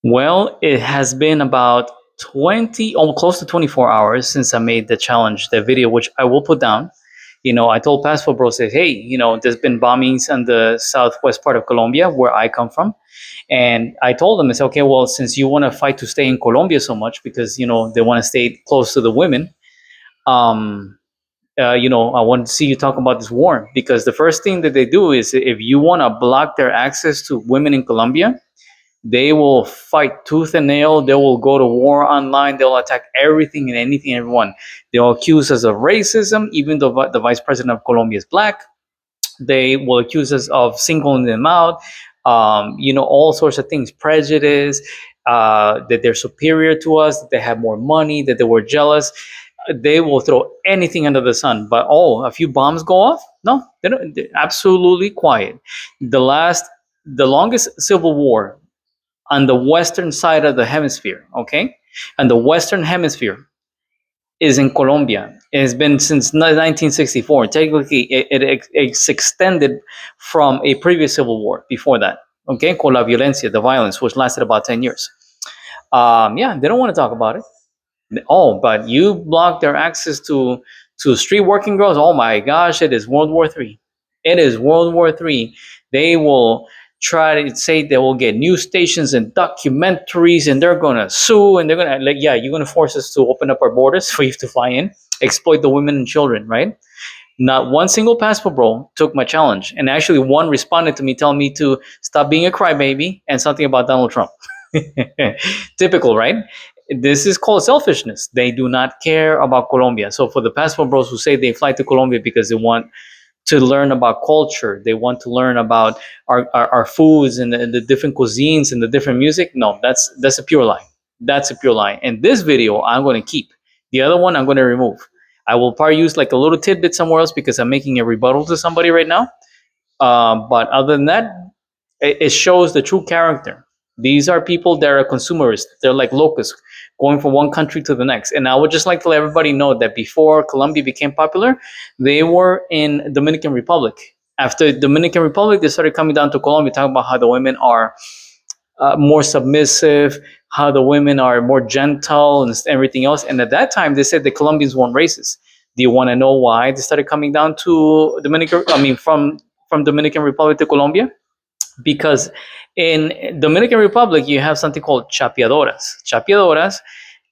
Well, it has been about 20, almost close to 24 hours since I made the challenge, the video, which I will put down. I told Passport Bro, said, hey, there's been bombings in the southwest part of Colombia, where I come from. And I told them, I said, okay, well, since you want to fight to stay in Colombia so much because, they want to stay close to the women, um, I want to see you talk about this war, because the first thing that they do is, if you want to block their access to women in Colombia, they will fight tooth and nail. They will go to war online. They'll attack everything and anything, everyone. They'll accuse us of racism, even though the vice president of Colombia is black. They will accuse us of singling them out. All sorts of things, prejudice, that they're superior to us, that they have more money, that they were jealous. They will throw anything under the sun. But a few bombs go off? No, they don't. They're absolutely quiet. The longest civil war on the western side of the hemisphere, okay? And the western hemisphere is in Colombia. It has been since 1964. Technically, it's extended from a previous civil war before that, okay? Con la violencia, the violence, which lasted about 10 years. Yeah, they don't want to talk about it. Oh, but you block their access to street working girls. Oh my gosh, it is World War III. It is World War III. They will try to say they will get news stations and documentaries, and they're gonna sue, and they're gonna, like, yeah, you're gonna force us to open up our borders for you to fly in, exploit the women and children, right? Not one single passport bro took my challenge, and actually one responded to me telling me to stop being a crybaby and something about Donald Trump. Typical, right? This is called selfishness. They do not care about Colombia. So for the passport bros who say they fly to Colombia because they want to learn about culture, they want to learn about our foods and the different cuisines and the different music, no, that's a pure lie. That's a pure lie. And this video I'm going to keep. The other one I'm going to remove. I will probably use like a little tidbit somewhere else because I'm making a rebuttal to somebody right now. But other than that, it shows the true character. These are people that are consumerists. They're like locusts going from one country to the next. And I would just like to let everybody know that before Colombia became popular, they were in Dominican Republic. After Dominican Republic, they started coming down to Colombia, talking about how the women are more submissive, how the women are more gentle and everything else. And at that time, they said the Colombians weren't racist. Do you want to know why they started coming down to Dominican? I mean, from Dominican Republic to Colombia? Because in Dominican Republic you have something called chapeadoras. Chapeadoras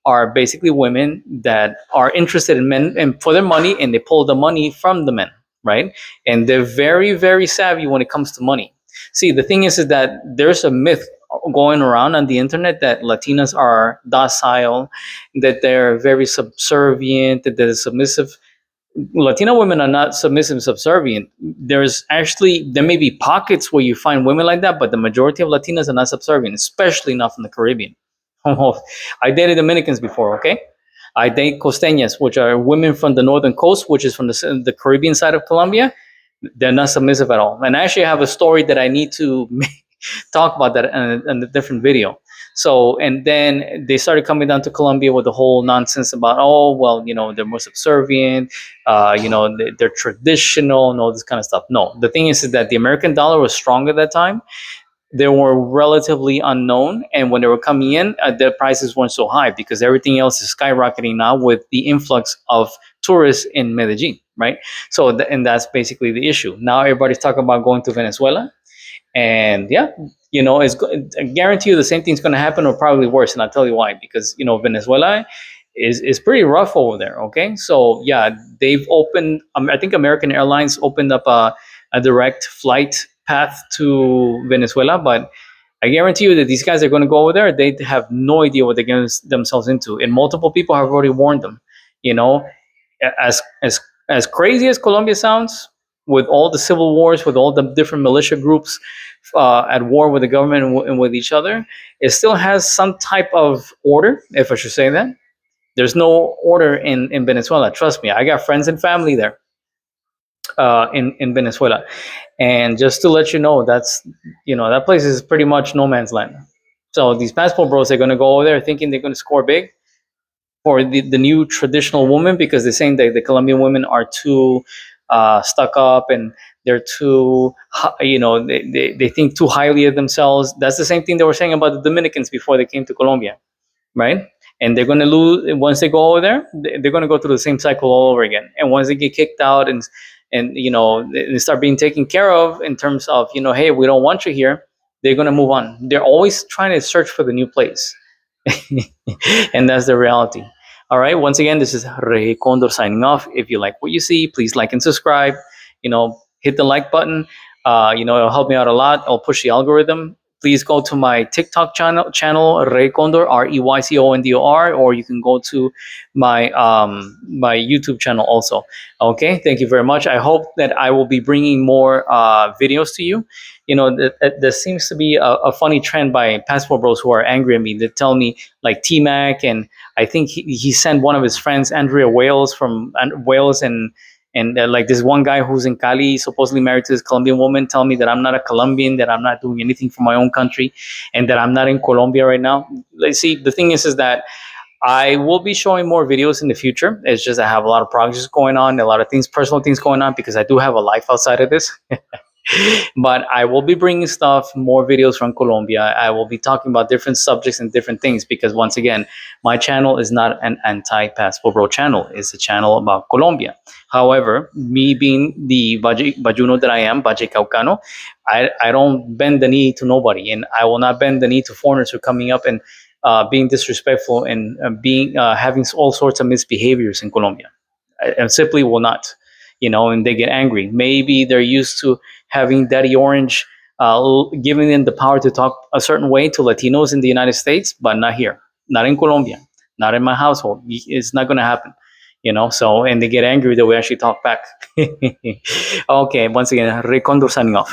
are basically women that are interested in men and for their money, and they pull the money from the men, right? And they're very, very savvy when it comes to money. See, the thing is that there's a myth going around on the internet that Latinas are docile, that they're very subservient, that they're submissive. Latina women are not submissive and subservient. There may be pockets where you find women like that, but the majority of Latinas are not subservient, especially not from the Caribbean. I dated Dominicans before, okay? I date costeñas, which are women from the northern coast, which is from the Caribbean side of Colombia. They're not submissive at all. And actually, I have a story that I need to talk about that in a different video. So, and then they started coming down to Colombia with the whole nonsense about, oh, well, they're more subservient, they're traditional and all this kind of stuff. No, the thing is that the American dollar was strong at that time. They were relatively unknown. And when they were coming in, their prices weren't so high because everything else is skyrocketing now with the influx of tourists in Medellin, right? So, and that's basically the issue. Now everybody's talking about going to Venezuela. And yeah, I guarantee you the same thing's going to happen, or probably worse. And I'll tell you why. Because Venezuela is pretty rough over there. Okay, so yeah, they've opened. I think American Airlines opened up a direct flight path to Venezuela, but I guarantee you that these guys are going to go over there. They have no idea what they're getting themselves into, and multiple people have already warned them. You know, as crazy as Colombia sounds, with all the civil wars, with all the different militia groups at war with the government and with each other, it still has some type of order, if I should say that. There's no order in Venezuela. Trust me, I got friends and family there in Venezuela. And just to let you know, that place is pretty much no man's land. So these passport bros are going to go over there thinking they're going to score big for the new traditional woman, because they're saying that the Colombian women are too stuck up, and they're too, they think too highly of themselves. That's the same thing they were saying about the Dominicans before they came to Colombia, right? And they're going to lose once they go over there. They're going to go through the same cycle all over again. And once they get kicked out, and they start being taken care of in terms of, hey, we don't want you here, they're going to move on. They're always trying to search for the new place. And that's the reality. All right. Once again, this is Rey Condor signing off. If you like what you see, please like and subscribe. Hit the like button. It'll help me out a lot. I'll push the algorithm. Please go to my TikTok channel Rey Condor, REYCONDOR, or you can go to my YouTube channel also. Okay, thank you very much. I hope that I will be bringing more videos to you. There seems to be a funny trend by passport bros who are angry at me. They tell me like T Mac, and I think he sent one of his friends, Andrea Wales from Wales, and like this one guy who's in Cali, supposedly married to this Colombian woman, tell me that I'm not a Colombian, that I'm not doing anything for my own country, and that I'm not in Colombia right now. Let's see. The thing is that I will be showing more videos in the future. It's just I have a lot of projects going on, a lot of things, personal things going on, because I do have a life outside of this. But I will be bringing stuff, more videos from Colombia. I will be talking about different subjects and different things, because once again, my channel is not an anti-passport bro channel. It's a channel about Colombia. However, me being the Bajuno that I am, Baje Caucano, I don't bend the knee to nobody, and I will not bend the knee to foreigners who are coming up and being disrespectful and being having all sorts of misbehaviors in Colombia. I simply will not, and they get angry. Maybe they're used to having Daddy Orange giving them the power to talk a certain way to Latinos in the United States, but not here, not in Colombia, not in my household. It's not going to happen, So, and they get angry that we actually talk back. Okay, once again, Recondo signing off.